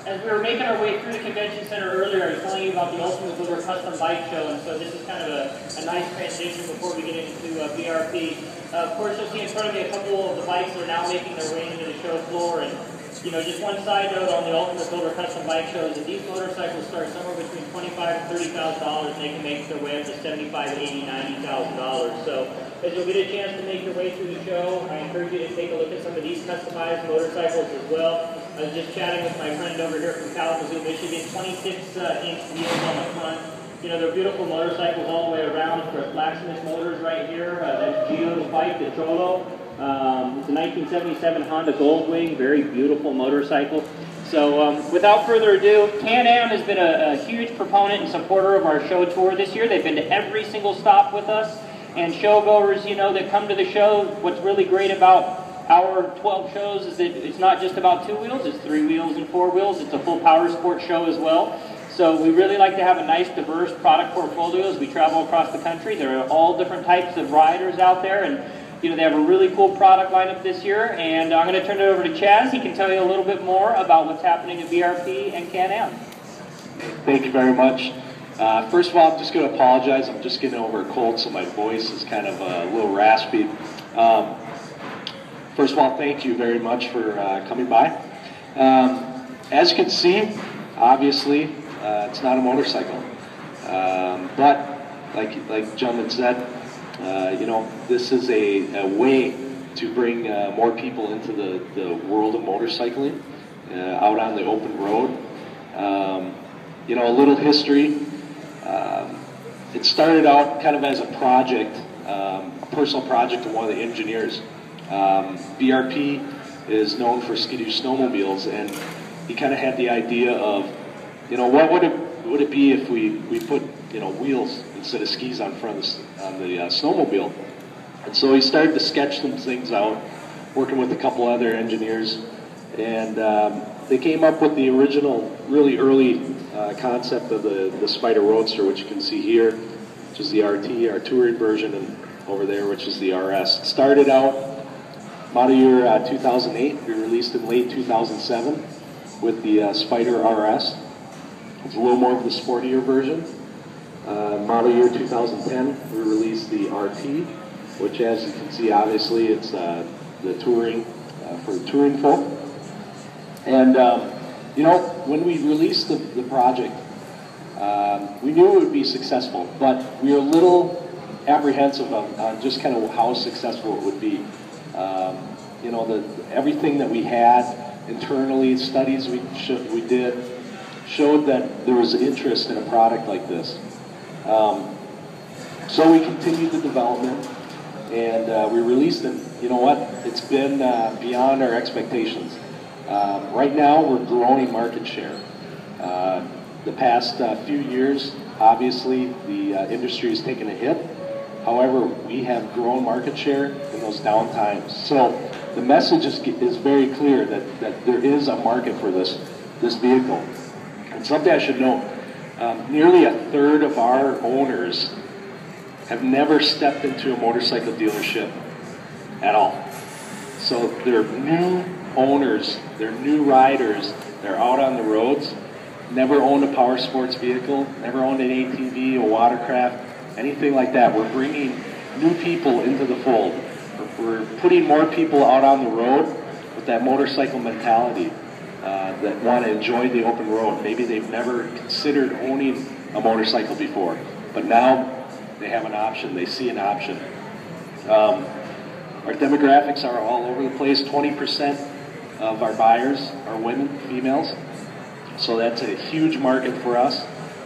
As we were making our way through the convention center earlier, I was telling you about the Ultimate Builder Custom Bike Show, and so this is kind of a nice transition before we get into BRP. Of course, you'll see in front of me a couple of the bikes that are now making their way into the show floor, and you know, just one side note on the Ultimate Builder Custom Bike Show is that these motorcycles start somewhere between $25,000 and $30,000, and they can make their way up to $75,000, $80,000, $90,000. So as you'll get a chance to make your way through the show, I encourage you to take a look at some of these customized motorcycles as well. I was just chatting with my friend over here from Kalamazoo, Michigan, 26-inch wheels on the front. You know, they're beautiful motorcycles all the way around. For Blacksmith Motors right here. That's Gio's bike, the Cholo. It's a 1977 Honda Goldwing, very beautiful motorcycle. So without further ado, Can-Am has been a huge proponent and supporter of our show tour this year. They've been to every single stop with us. And showgoers, you know, that come to the show, what's really great about our 12 shows is that it's not just about 2 wheels, it's 3 wheels and 4 wheels. It's a full power sport show as well. So we really like to have a nice, diverse product portfolio as we travel across the country. There are all different types of riders out there, and you know, they have a really cool product lineup this year. And I'm going to turn it over to Chaz. He can tell you a little bit more about what's happening at BRP and Can-Am. Thank you very much. First of all, I'm just going to apologize. I'm just getting over a cold, so my voice is kind of a little raspy. First of all, thank you very much for coming by. As you can see, obviously, it's not a motorcycle. But, like the gentleman said, you know, this is a way to bring more people into the world of motorcycling out on the open road. You know, a little history. It started out kind of as a project, a personal project of one of the engineers. BRP is known for skidoo snowmobiles, and he kind of had the idea of, you know, what would it be if we put, you know, wheels instead of skis on front of the snowmobile. And so he started to sketch some things out, working with a couple other engineers, and they came up with the original, really early concept of the Spyder Roadster, which you can see here, which is the RT, our touring version, and over there, which is the RS. It started out model year 2008. We released in late 2007 with the Spyder RS. It's a little more of the sportier version. Model year 2010, we released the RT, which, as you can see, obviously, it's the touring for the touring folk. And you know, when we released the project, we knew it would be successful, but we were a little apprehensive on just kind of how successful it would be. You know, everything that we had internally, studies we did, showed that there was interest in a product like this. So we continued the development, and we released it. You know what? It's been beyond our expectations. Right now, we're growing market share. The past few years, obviously, the industry has taken a hit. However, we have grown market share in those down times. So the message is very clear that there is a market for this vehicle. And something I should note, nearly a third of our owners have never stepped into a motorcycle dealership at all. So they're new owners, they're new riders, they're out on the roads, never owned a power sports vehicle, never owned an ATV, a watercraft, anything like that. We're bringing new people into the fold. We're putting more people out on the road with that motorcycle mentality that want to enjoy the open road. Maybe they've never considered owning a motorcycle before, but now they have an option, they see an option. Our demographics are all over the place. 20% of our buyers are women, females. So that's a huge market for us.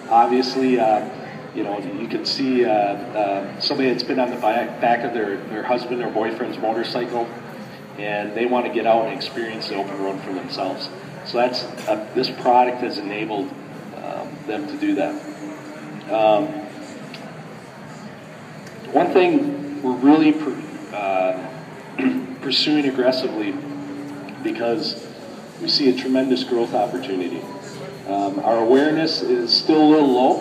Obviously, you know, you can see somebody that's been on the back of their husband or boyfriend's motorcycle, and they want to get out and experience the open road for themselves. So that's this product has enabled them to do that. One thing we're really pursuing aggressively, because we see a tremendous growth opportunity. Our awareness is still a little low,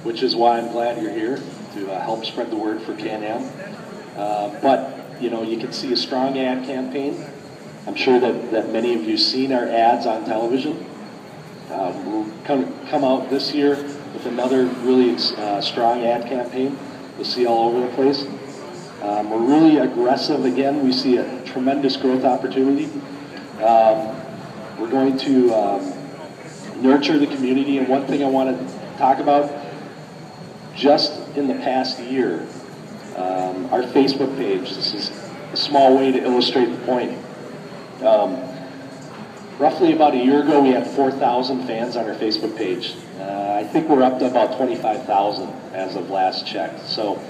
which is why I'm glad you're here to help spread the word for Can-Am. But you know, you can see a strong ad campaign. I'm sure that many of you have seen our ads on television. We'll come out this year with another really strong ad campaign. You'll see all over the place. We're really aggressive again. We see a tremendous growth opportunity. We're going to nurture the community, and one thing I want to talk about, just in the past year, our Facebook page, this is a small way to illustrate the point. Roughly about a year ago, we had 4,000 fans on our Facebook page. I think we're up to about 25,000 as of last check. So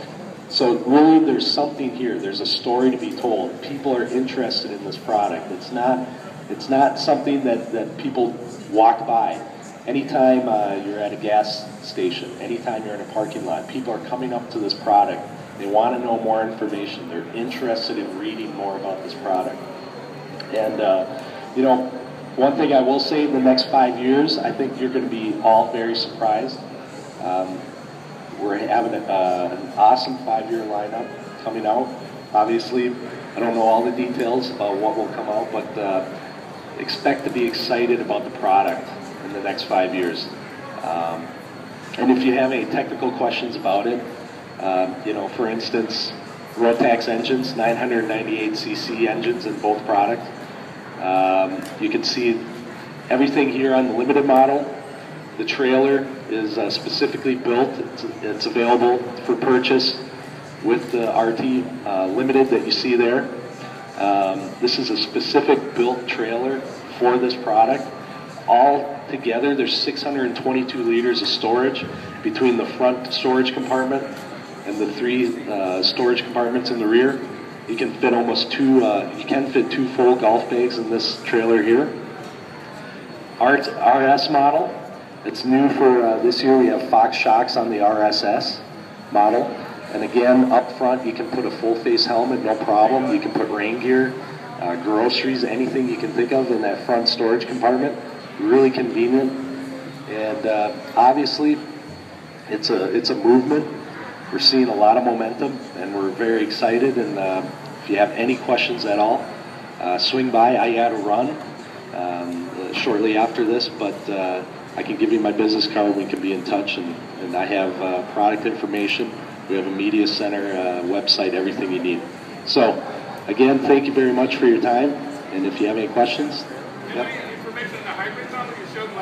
really there's something here. There's a story to be told. People are interested in this product. It's not something that people walk by. Anytime you're at a gas station, anytime you're in a parking lot, people are coming up to this product. They want to know more information. They're interested in reading more about this product. And, you know, one thing I will say, in the next 5 years, I think you're going to be all very surprised. We're having an awesome 5-year lineup coming out. Obviously, I don't know all the details about what will come out, but expect to be excited about the product in the next 5 years. And if you have any technical questions about it, you know, for instance, Rotax engines, 998cc engines in both products. You can see everything here on the limited model. The trailer is specifically built. It's available for purchase with the RT Limited that you see there. This is a specific built trailer for this product. All together, there's 622 liters of storage between the front storage compartment and the 3 storage compartments in the rear. You can fit almost you can fit 2 full golf bags in this trailer here. RS model, it's new for this year. We have Fox shocks on the RSS model. And again, up front, you can put a full face helmet, no problem. You can put rain gear, groceries, anything you can think of in that front storage compartment. Really convenient. And obviously, it's a movement. We're seeing a lot of momentum, and we're very excited. And if you have any questions at all, swing by. I got to run shortly after this, but I can give you my business card. We can be in touch, and I have product information. We have a media center, website, everything you need. So, again, thank you very much for your time. And if you have any questions, information on the hybrids on that you showed last